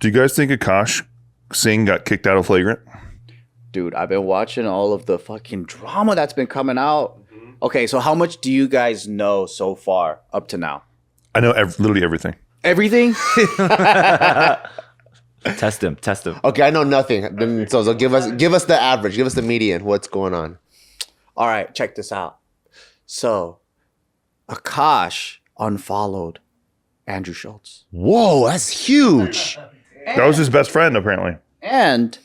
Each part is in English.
Do you guys think Akaash Singh got kicked out of Flagrant? Dude, I've been watching all of the fucking drama that's been coming out. Okay, so how much do you guys know so far up to now? I know literally everything. Everything? Test him. Okay, I know nothing. So give us the average. Give us the median. What's going on? All right, check this out. So, Akaash unfollowed Andrew Schultz. Whoa, that's huge. That was his best friend, apparently. And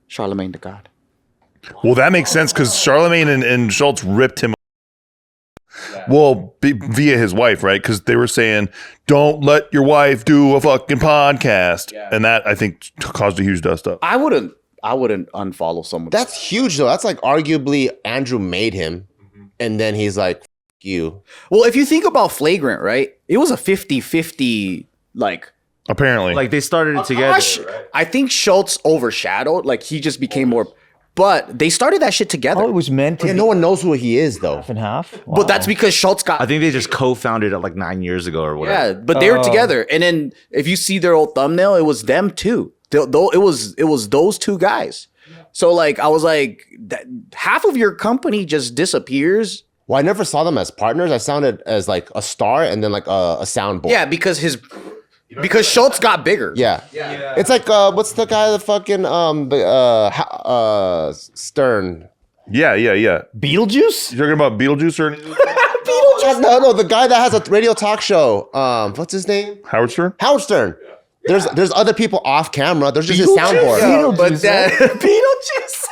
Charlemagne the God. Well, that makes sense because Charlemagne and Schultz ripped him. Well, via his wife, right? Because they were saying, "Don't let your wife do a fucking podcast," and that I think caused a huge dust up. I wouldn't unfollow someone. That's huge, though. That's like arguably Andrew made him, and then he's like, F you. Well, if you think about Flagrant, right? It was a 50-50, like. Apparently, Like they started it together. Right? I think Schultz overshadowed. Like he just became more. But they started that shit together. Oh, it was meant to Yeah, be no one knows who he is, though. half and half. Wow. But that's because Schultz got. I think they just co-founded it like 9 years ago or whatever. Yeah, but they were together, and then if you see their old thumbnail, it was them too. Though it was those two guys. So like I was like, half of your company just disappears. Well, I never saw them as partners. I sounded as like a star and then like a soundboard. Yeah, because Schultz got bigger. Yeah. It's like what's the guy that fucking Stern. yeah. Beetlejuice? You talking about Beetlejuice or anything? No, the guy that has a radio talk show. What's his name? Howard Stern? Howard Stern. There's other people off camera. There's just his soundboard. Yeah, but that Beetlejuice.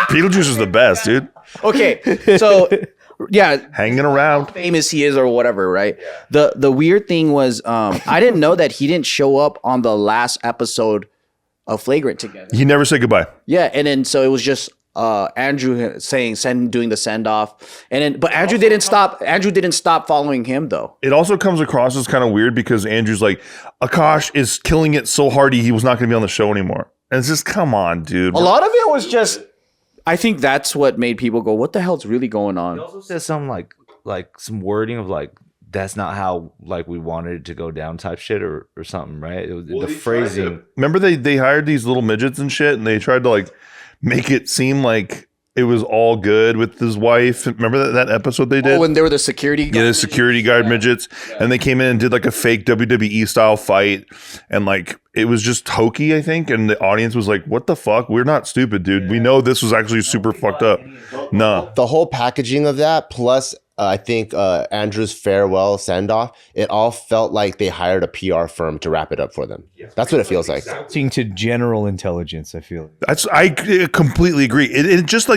Beetlejuice is the best, dude. Okay, so yeah, Hanging around. famous he is or whatever, right? The weird thing was I didn't know that he didn't show up on the last episode of Flagrant together. He never said goodbye. Yeah, and then so it was just Andrew doing the send off, and then but Andrew didn't stop following him though. It also comes across as kind of weird because Andrew's like, Akaash is killing it so hard he was not going to be on the show anymore. And it's just, come on, dude. A lot of it was just. I think that's what made people go, "What the hell's really going on?" He also said some like some wording of like that's not how like we wanted it to go down type shit or something, right? It was the phrasing. Remember they hired these little midgets and shit, and they tried to like make it seem like it was all good with his wife. Remember that episode they did? Oh, when they were the security guard. Yeah, the security guard midgets. And they came in and did like a fake WWE style fight. And like, it was just hokey, I think. And the audience was like, what the fuck? We're not stupid, dude. We know this was actually super fucked up. No. The whole packaging of that, plus I think Andrew's farewell send-off, it all felt like they hired a PR firm to wrap it up for them. That's what it feels like. Seeing to general intelligence, I feel. I completely agree. It just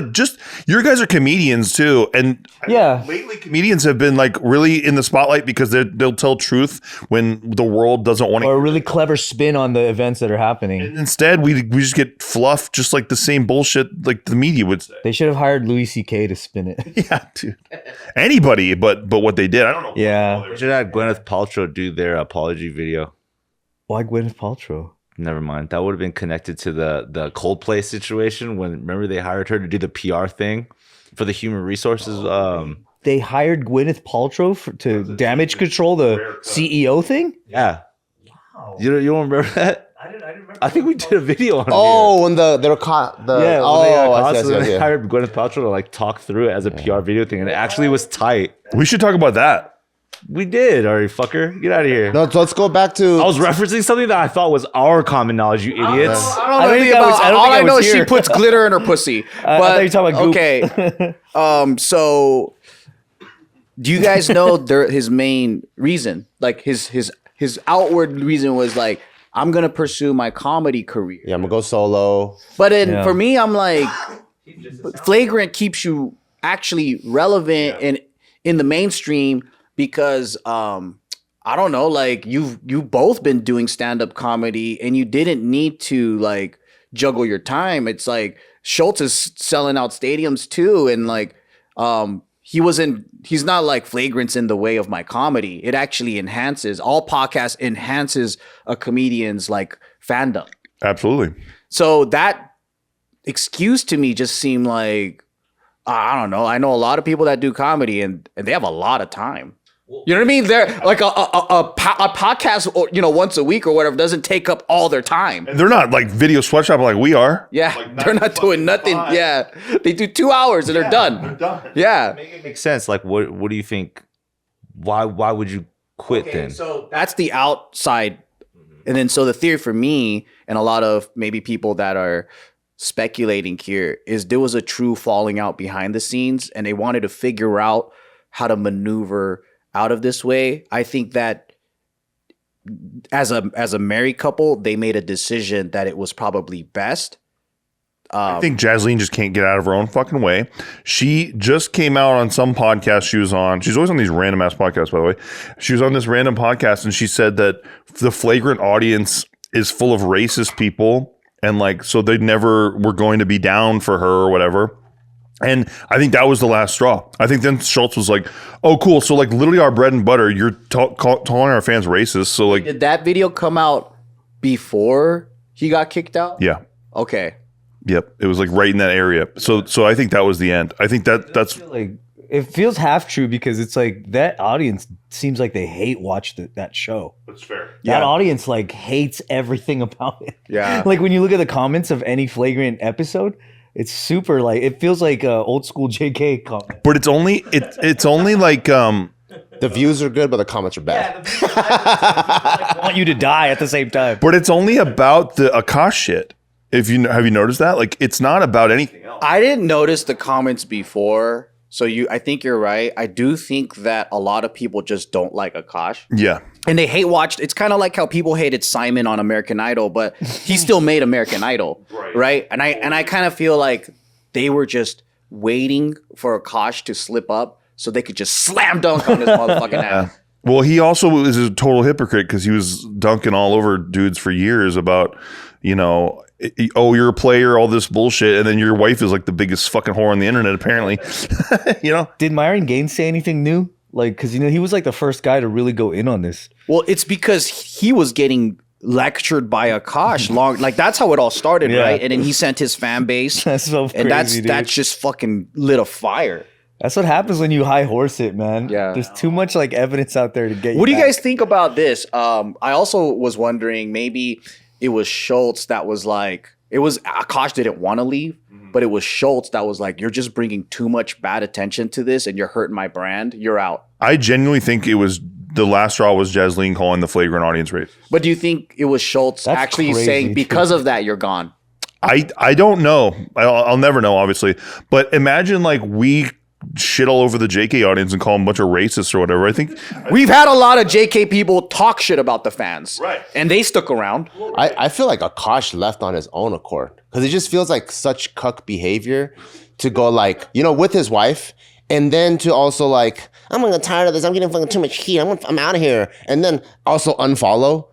your guys are comedians too. And Yeah. lately comedians have been like really in the spotlight because they'll tell truth when the world doesn't want Or to. a really clever spin on the events that are happening. Instead, we just get fluff, just like the same bullshit like the media would say. They should have hired Louis C.K. to spin it. Yeah, dude. Anybody, but what they did, I don't know. Yeah. They should have had Gwyneth Paltrow do their apology video. Why Gwyneth Paltrow? Never mind. That would have been connected to the Coldplay situation when remember they hired her to do the PR thing for the human resources. They hired Gwyneth Paltrow to damage control the CEO thing? Yeah. Wow. You don't remember that? I didn't remember. I think we did a video on it. Oh, when they were caught. Yeah, when they got caught, so I see. they hired Gwyneth Paltrow to like talk through it as a PR video thing, and it actually was tight. We should talk about that. We did, all right, fucker. Get out of here. No, so let's go back to. I was referencing something that I thought was our common knowledge, you idiots. I don't know all I know is she puts glitter in her pussy. I thought you were talking about goop. Okay. So do you guys know his main reason? Like his outward reason was like, I'm gonna pursue my comedy career. Yeah, I'm gonna go solo. But for me, I'm like, Flagrant keeps you actually relevant and in the mainstream because I don't know, like you've both been doing stand-up comedy and you didn't need to like juggle your time. It's like Schultz is selling out stadiums too, and like he's not like Flagrant's in the way of my comedy. It actually all podcasts enhances a comedian's like fandom. Absolutely. So that excuse to me just seemed like, I don't know. I know a lot of people that do comedy and they have a lot of time. You know what I mean? They're like a podcast, or once a week or whatever, doesn't take up all their time. They're not like video sweatshop like we are. Yeah, Like, they're not doing nothing. Yeah, they do 2 hours and they're done. They're done. Yeah. Make it make sense. Like, what do you think? Why would you quit then? So that's the outside. And then so the theory for me and a lot of maybe people that are speculating here is there was a true falling out behind the scenes and they wanted to figure out how to maneuver out of this way. I think that as a married couple, they made a decision that it was probably best. I think Jasleen just can't get out of her own fucking way. She just came out on some podcast she was on. She's always on these random ass podcasts, by the way. She was on this random podcast and she said that the Flagrant audience is full of racist people and like, so they never were going to be down for her or whatever. And I think that was the last straw. I think then Schultz was like, oh, cool. So like literally our bread and butter, you're calling our fans racist. So like, did that video come out before he got kicked out? yeah. Okay. Yep. It was like right in that area. So I think that was the end. I think that's Like it feels half true because it's like that audience seems like they watch that show. that's fair. That audience like hates everything about it. Yeah. Like when you look at the comments of any Flagrant episode, it's super like it feels like old school JK comment. But it's only like The views are good, but the comments are bad. I want you to die at the same time. but it's only about the Akaash shit. Have you noticed that? Like it's not about anything else. I didn't notice the comments before, so I think you're right. I do think that a lot of people just don't like Akaash, Yeah. and they hate watched. It's kind of like how people hated Simon on American Idol, but he still made American Idol, right? And I kind of feel like they were just waiting for Akaash to slip up so they could just slam dunk on his motherfucking ass. Well, he also is a total hypocrite because he was dunking all over dudes for years about, oh, you're a player, all this bullshit, and then your wife is like the biggest fucking whore on the internet, apparently. Did Myron Gaines say anything new? Like, because he was like the first guy to really go in on this. Well, it's because he was getting lectured by Akaash like that's how it all started, Yeah. right? And then he sent his fan base, That's so crazy, and that's dude. just fucking lit a fire. That's what happens when you high horse it, man. Yeah. There's too much like evidence out there to get you. What do you back. guys think about this? I also was wondering maybe it was Schultz that was like, it was Akaash didn't want to leave, but it was Schultz that was like, you're just bringing too much bad attention to this and you're hurting my brand. You're out. I genuinely think it was the last straw was Jasleen calling the Flagrant audience race. But do you think it was Schultz That's actually crazy, saying too. because of that, you're gone? I don't know. I'll never know, obviously. But imagine like we shit all over the JK audience and call them a bunch of racists or whatever. I think We've had a lot of JK people talk shit about the fans. Right. And they stuck around. I feel like Akaash left on his own accord because it just feels like such cuck behavior to go like, with his wife and then to also like, I'm gonna get tired of this. I'm getting fucking too much heat. I'm out of here. And then also unfollow.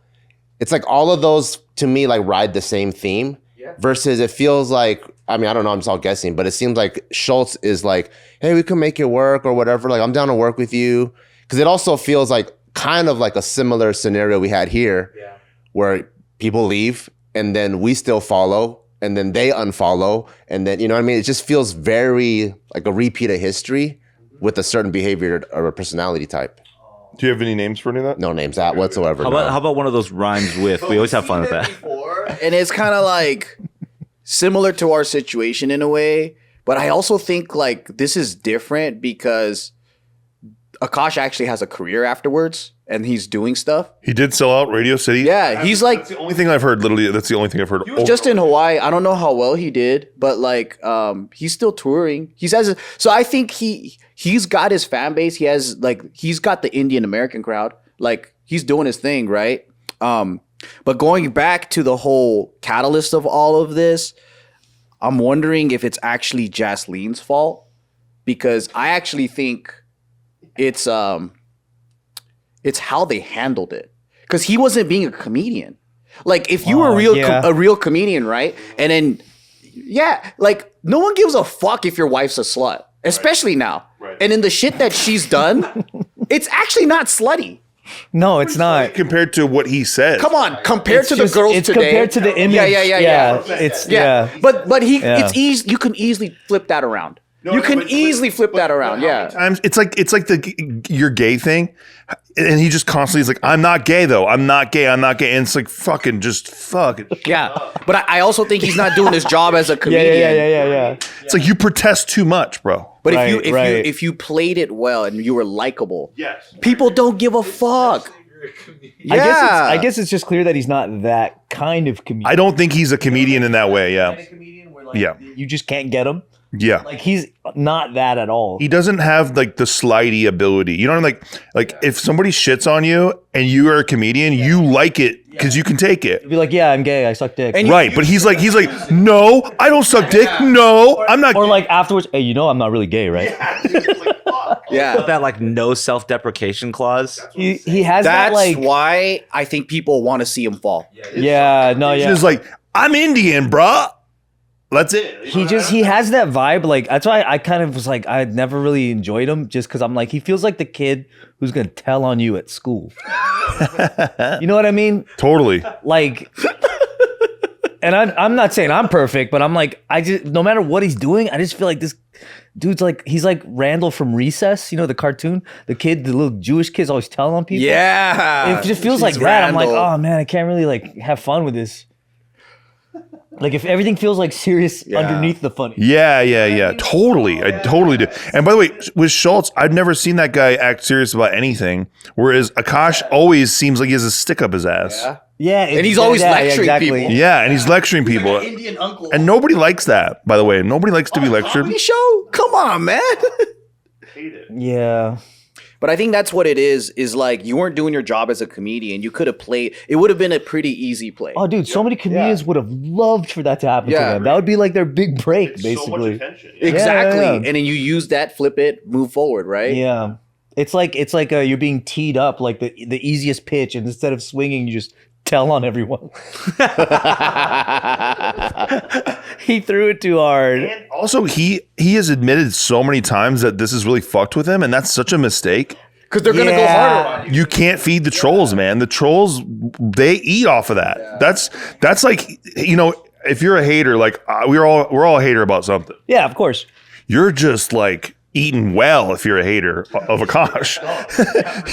It's like all of those to me like ride the same theme versus it feels like, I mean, I don't know, I'm just all guessing, but it seems like Schultz is like, hey, we can make it work or whatever. Like, I'm down to work with you. Because it also feels like kind of like a similar scenario we had here where people leave and then we still follow and then they unfollow. And then, you know what I mean? It just feels very like a repeat of history with a certain behavior or a personality type. do you have any names for any of that? No names out whatsoever. How about one of those rhymes with? We always have fun with that. And it's kind of like similar to our situation in a way. But I also think like this is different because Akaash actually has a career afterwards and he's doing stuff. He did sell out Radio City. Yeah, he's like, That's the only thing I've heard. Literally, that's the only thing I've heard. he was just in Hawaii. I don't know how well he did, but like he's still touring. He says so. I think he's got his fan base. He's got the Indian American crowd. Like he's doing his thing, right? But going back to the whole catalyst of all of this, I'm wondering if it's actually Jasleen's fault because I actually think it's how they handled it. Because he wasn't being a comedian. Like if you were a real comedian, right? And then like no one gives a fuck if your wife's a slut, especially now. Right. And in the shit that she's done, it's actually not slutty. No, it's not. compared to what he said. Come on, compared It's to just- the girls it's today. compared to the image. Yeah. It's But Yeah. it's easy. You can easily flip that around. You can easily flip that around. Yeah. Times it's like the you're gay thing, and he just constantly is like, I'm not gay though. I'm not gay. I'm not gay. And it's like fucking just fuck. Yeah. But I also think he's not doing his job as a comedian. Yeah. It's like you protest too much, bro. But Right, if you played it well and you were likable, Yes. people don't give a fuck. Yeah. I guess it's just clear that he's not that kind of comedian. I don't think he's a comedian in that way. Yeah. Yeah. You just can't get him. Yeah. Like he's not that at all. He doesn't have like the slidey ability. You know what I mean? Like if somebody shits on you and you are a comedian, you like it because you can take it. Be like, yeah, I'm gay. I suck dick. And Right. But he's like, no, I don't suck dick. No, I'm not. or like afterwards, hey, you know I'm not really gay, right? Yeah. That like no self-deprecation clause. He has that That's like why I think people want to see him fall. He's like, I'm Indian, bruh. That's it. He has that vibe. Like that's why I kind of was like I never really enjoyed him just because I'm like he feels like the kid who's gonna tell on you at school. You know what I mean? Totally. Like, and I'm not saying I'm perfect, but I'm like I just no matter what he's doing, I just feel like this dude's like he's like Randall from Recess. You know the cartoon, the little Jewish kid's always telling on people. Yeah. It just feels like He's that. I'm like, Randall. oh man, I can't really like have fun with this. Like if everything feels like serious underneath the funny. Yeah. Totally. I totally do. And by the way, with Schultz, I've never seen that guy act serious about anything. Whereas Akaash always seems like he has a stick up his ass. Yeah, And he's always lecturing people. Yeah, and he's lecturing people. Indian uncle. And nobody likes that, by the way. Nobody likes to be lectured. Comedy show? Come on, man. Yeah. But I think that's what it is like you weren't doing your job as a comedian. You could have played. It would have been a pretty easy play. Oh, dude, so many comedians would have loved for that to happen Yeah. to them. That would be like their big break, basically. Exactly. Yeah. And then you use that, flip it, move forward, right? Yeah. It's like you're being teed up like the easiest pitch, and instead of swinging, you just tell on everyone. He threw it too hard. And also, he has admitted so many times that this has really fucked with him, and that's such a mistake. Because they're going to go harder on you. You can't feed the trolls, man. The trolls, they eat off of that. Yeah. That's like, you know, if you're a hater, like we're all a hater about something. Yeah, of course. You're just like eating well if you're a hater of Akaash.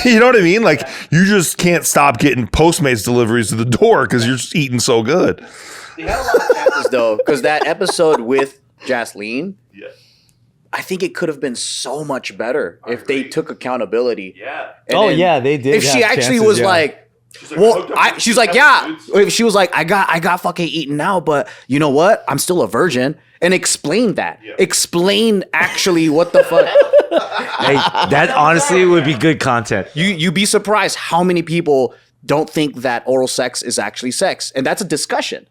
You know what I mean? Like you just can't stop getting Postmates deliveries to the door because you're just eating so good. They had a lot of chances though, because that episode with Jasleen, I think it could have been so much better if they took accountability. Yeah. They did. If she have actually chances, was yeah. like, she's like, yeah. If she was like, I got fucking eaten now, but you know what? I'm still a virgin. And explain that. Yeah. Explain actually what the fuck. Hey, that honestly would be good content. You'd be surprised how many people don't think that oral sex is actually sex. And that's a discussion.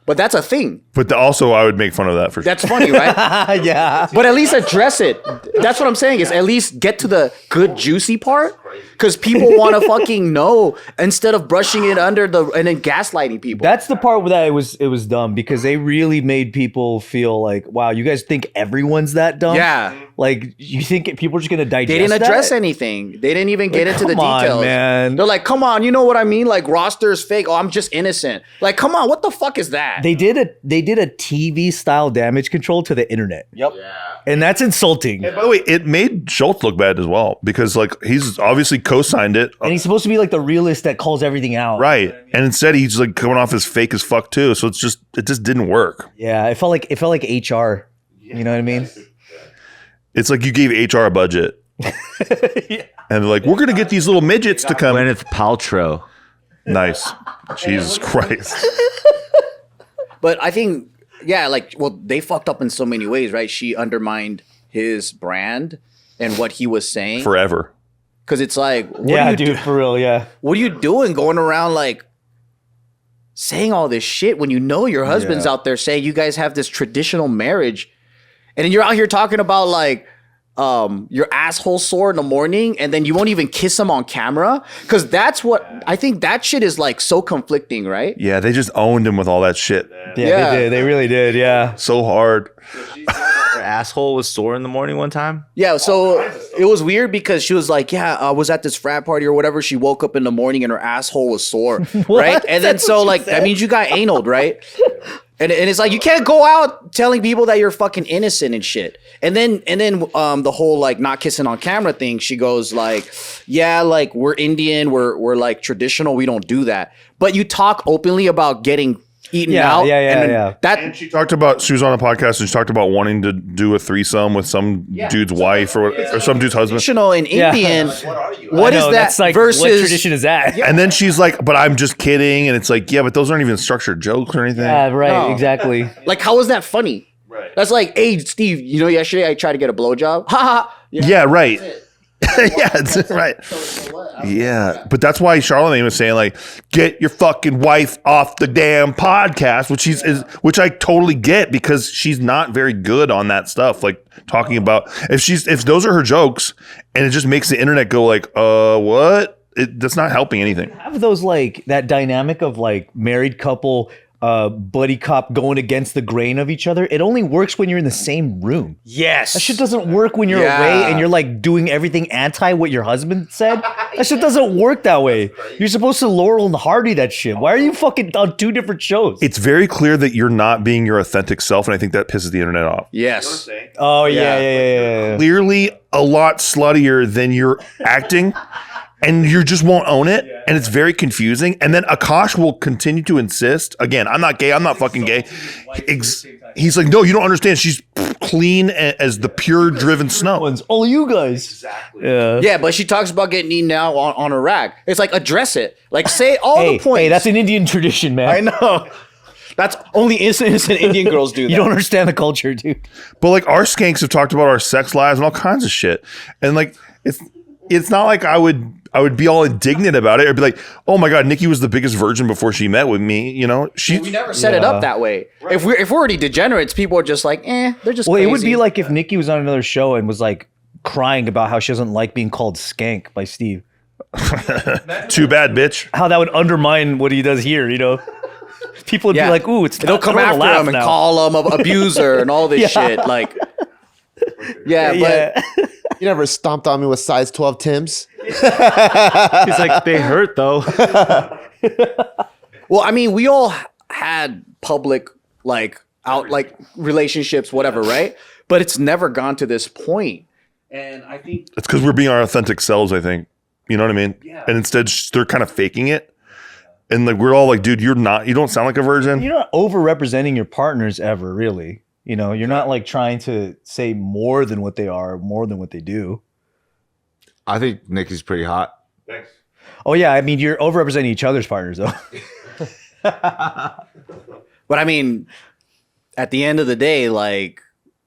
But that's a thing. But also, I would make fun of that for sure. That's funny, right? Yeah. But at least address it. That's what I'm saying is at least get to the good juicy part. Because people want to fucking know instead of brushing it under and then gaslighting people. That's the part where that it was dumb because they really made people feel like, wow, you guys think everyone's that dumb? Yeah. Like you think people are just gonna digest? They didn't address that? anything. They didn't even get into the come on, details. man. They're like, come on, you know what I mean? Like roster's fake. Oh, I'm just innocent. Like, come on, what the fuck is that? They did a TV style damage control to the internet. Yep. Yeah. And that's insulting. And by the way, it made Schultz look bad as well because like he's obviously co-signed it. And he's supposed to be like the realist that calls everything out. Right. You know what I mean? And instead he's like coming off as fake as fuck too. So it just didn't work. Yeah. It felt like HR. You know what I mean? It's like you gave HR a budget. And they're like, we're gonna get these little midgets to come. Gwyneth Paltrow. Nice. Jesus Christ. But I think, they fucked up in so many ways, right? She undermined his brand and what he was saying. Forever. Because it's like, dude, for real, yeah. What are you doing going around like saying all this shit when you know your husband's out there saying you guys have this traditional marriage, and then you're out here talking about like your asshole sore in the morning, and then you won't even kiss him on camera? Because that's what I think that shit is like so conflicting, right? Yeah, they just owned him with all that shit. Yeah, they did. They really did, yeah. So hard. Her asshole was sore in the morning one time. Yeah, so it was weird because she was like, I was at this frat party or whatever. She woke up in the morning and her asshole was sore, right? And then so like that means you got anal, right? And it's like you can't go out telling people that you're fucking innocent and shit. And then the whole like not kissing on camera thing, she goes like, yeah, like we're Indian, we're like traditional, we don't do that. But you talk openly about getting eaten out. Yeah. And she talked about, she was on a podcast and she talked about wanting to do a threesome with some dude's wife or some dude's husband. Traditional in Indian. What is that that's like, versus what tradition is that? And then she's like, but I'm just kidding. And it's like, yeah, but those aren't even structured jokes or anything. Yeah, right, No. exactly. like how is that funny? Right. That's like, hey, Steve, you know, yesterday I tried to get a blowjob. Ha ha. Yeah, right. Yeah, it's right. Yeah, but that's why Charlamagne was saying like, get your fucking wife off the damn podcast, which I totally get because she's not very good on that stuff. Like talking about if those are her jokes, and it just makes the internet go like, what? That's not helping anything. Have those like that dynamic of like married couple, buddy cop going against the grain of each other. It only works when you're in the same room. Yes. That shit doesn't work when you're away and you're like doing everything anti what your husband said. That shit doesn't work that way. You're supposed to Laurel and Hardy that shit. Why are you fucking on two different shows? It's very clear that you're not being your authentic self, and I think that pisses the internet off. Yes. Oh yeah. Clearly a lot sluttier than you're acting. And you just won't own it, and it's very confusing. And then Akaash will continue to insist. Again, I'm not gay. I'm not fucking gay. He's like, no, you don't understand. She's clean as the pure driven snow. All you guys. Exactly. Yeah, but she talks about getting eaten out on a rag. It's like address it. Like say all the points. Hey, that's an Indian tradition, man. I know. That's only innocent Indian girls do that. You don't understand the culture, dude. But like our skanks have talked about our sex lives and all kinds of shit, and like it's not like I would be all indignant about it. I'd be like, oh my God, Nikki was the biggest virgin before she met with me. You know, we never set it up that way. Right. If we're already degenerates, people are just like, they're just crazy. It would be like if Nikki was on another show and was like crying about how she doesn't like being called skank by Steve. Too bad, bitch. How that would undermine what he does here, you know? People would be like, ooh, it's they'll come after him and call him an abuser and all this shit. Like, but You never stomped on me with size 12 Timbs. He's like, they hurt though. well, I mean, we all had public relationships, whatever, right? But it's never gone to this point. And I think it's because we're being our authentic selves, I think. You know what I mean? Yeah. And instead they're kind of faking it. And like we're all like, dude, you don't sound like a virgin. You're not over-representing your partners ever, really. You know, you're not like trying to say more than what they are, more than what they do. I think Nikki's pretty hot. Thanks. Oh yeah, I mean you're over-representing each other's partners though. But I mean, at the end of the day, like,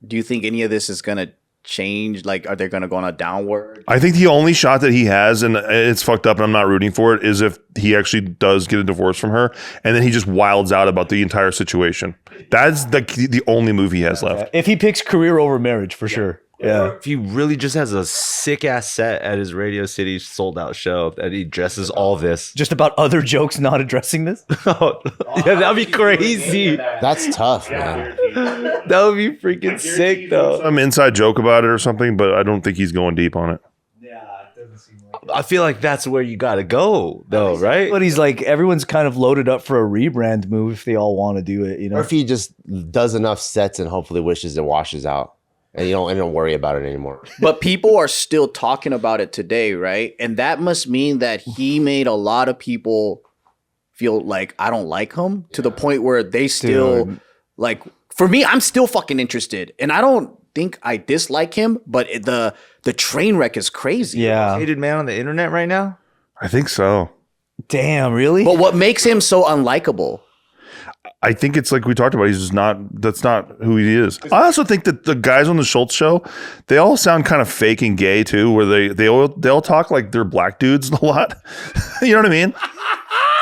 do you think any of this is gonna change? Like, are they gonna go on a downward? I think the only shot that he has, and it's fucked up and I'm not rooting for it, is if he actually does get a divorce from her and then he just wilds out about the entire situation. That's the only move he has left. If he picks career over marriage, for sure. Yeah. If he really just has a sick ass set at his Radio City sold out show that he dresses all this. Just about other jokes not addressing this? Yeah, that'd be crazy. That's tough, man. That would be freaking sick though. Some inside joke about it or something, but I don't think he's going deep on it. I feel like that's where you gotta go though, right? But he's like, everyone's kind of loaded up for a rebrand move if they all want to do it, you know? Or if he just does enough sets and hopefully wishes it washes out. And you don't worry about it anymore. But people are still talking about it today, right? And that must mean that he made a lot of people feel like I don't like him to the point where they still like. For me, I'm still fucking interested, and I don't think I dislike him. But the train wreck is crazy. Yeah, hated man on the internet right now. I think so. Damn, really? But what makes him so unlikable? I think it's like we talked about. He's just that's not who he is. I also think that the guys on the Schultz show, they all sound kind of fake and gay too, where they all talk like they're black dudes a lot. You know what I mean?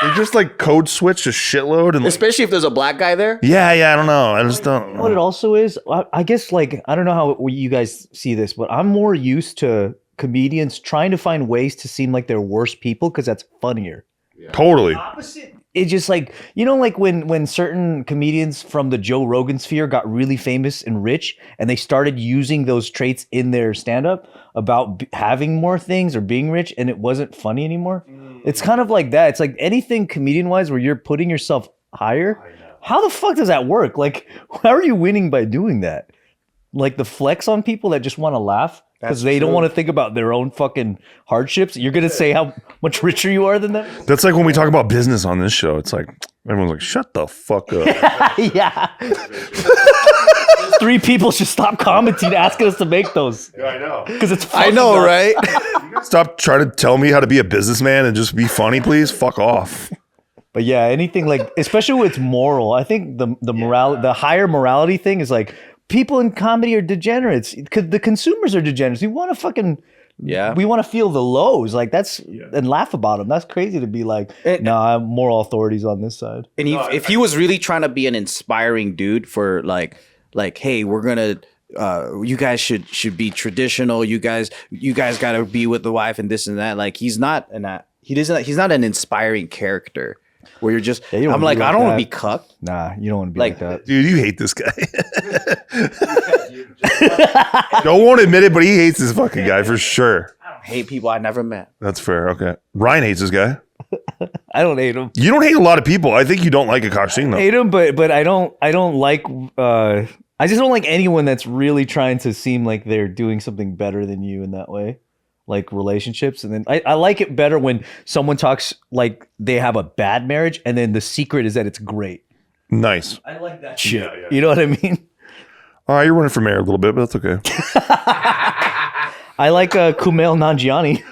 They just like code switch a shitload. And especially if there's a black guy there. Yeah. I don't know. I just don't. You know what it also is? I guess like, I don't know how you guys see this, but I'm more used to comedians trying to find ways to seem like they're worse people because that's funnier. Yeah. Totally. Opposite. It's just like, you know, like when certain comedians from the Joe Rogan sphere got really famous and rich and they started using those traits in their stand-up about having more things or being rich and it wasn't funny anymore. It's kind of like that. It's like anything comedian-wise where you're putting yourself higher How the fuck does that work? Like, how are you winning by doing that? Like the flex on people that just want to laugh because they don't want to think about their own fucking hardships. You're gonna say how much richer you are than them. That's like when we talk about business on this show. It's like everyone's like, "Shut the fuck up." Yeah. 3 people should stop commenting asking us to make those. Yeah, I know. Because it's I know, fucking right? Stop trying to tell me how to be a businessman and just be funny, please. Fuck off. But yeah, anything like, especially with moral, I think the higher morality thing is like people in comedy are degenerates because the consumers are degenerates. We want to fucking we want to feel the lows like that's and laugh about them. That's crazy to be like, nah, moral authorities on this side. And if he was really trying to be an inspiring dude for like, hey, we're gonna. You guys should be traditional. You guys gotta be with the wife and this and that. Like he's not an inspiring character. Where you're just, I'm like, I don't want to be cucked. Nah, you don't want to be like that. Dude, you hate this guy. Don't want to admit it, but he hates this fucking guy for sure. I don't hate people I never met. That's fair. Okay. Ryan hates this guy. I don't hate him. You don't hate a lot of people. I think you don't like Akaash Singh though. Hate him, but I don't like. I just don't like anyone that's really trying to seem like they're doing something better than you in that way. Like relationships, and then I like it better when someone talks like they have a bad marriage and then the secret is that it's great. Nice. I like that shit. Yeah. You know what I mean? All right, you're running for mayor a little bit, but that's okay. I like Kumail Nanjiani.